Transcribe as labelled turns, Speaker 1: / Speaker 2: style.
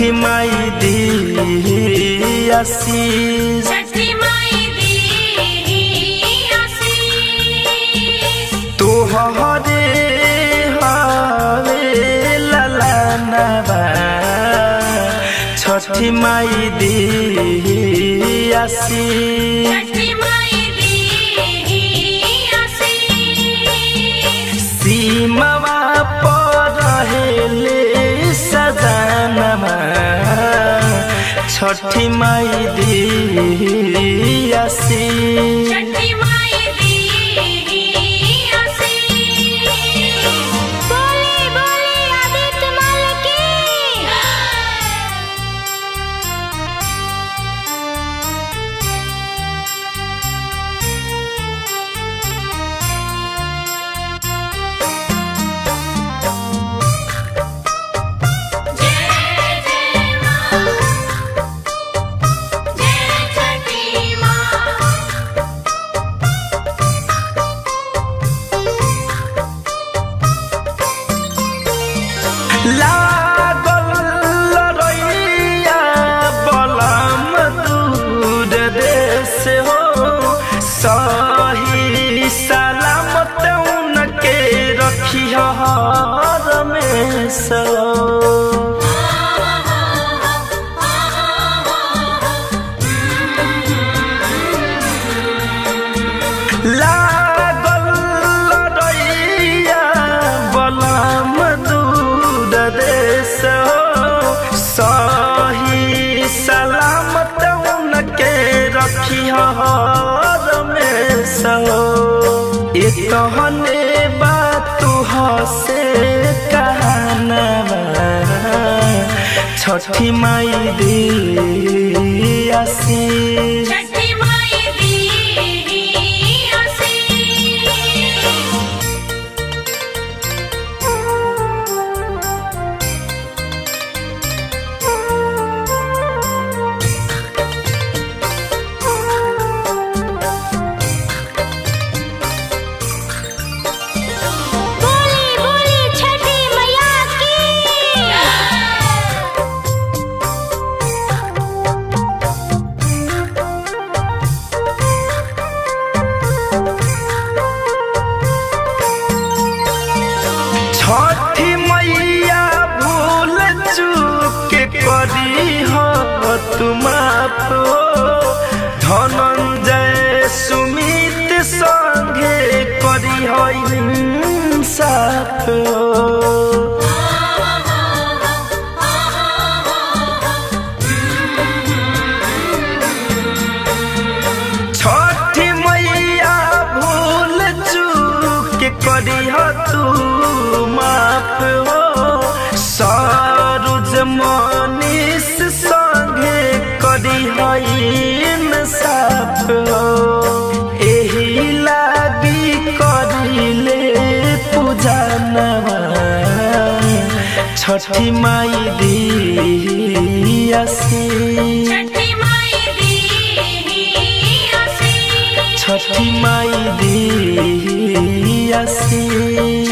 Speaker 1: छठी माई दी आशीष तोहरे हवे ललनवा छठी माई दी आशीष सीमावा पर रहेले सजनमा छठी माई दी आशीष लागल लड़ैया बलम दूर देश हो सही सलामत उनके रखी हर में सो सही सलामत उनके रखी हर में सो इतने बात से कहनवा छठी माई दी आशीष छठी मैया भूल चूक करी हो तुम धनंजय सुमित संगे करी हो इंसाफ छठी मैया भूल चूक करी हो माफ हो सरोज मनीष संगे करी इंसाफ हो एही लागी करिले पूजनवा छठी माई दी आशीष छठी माई दी आशीष।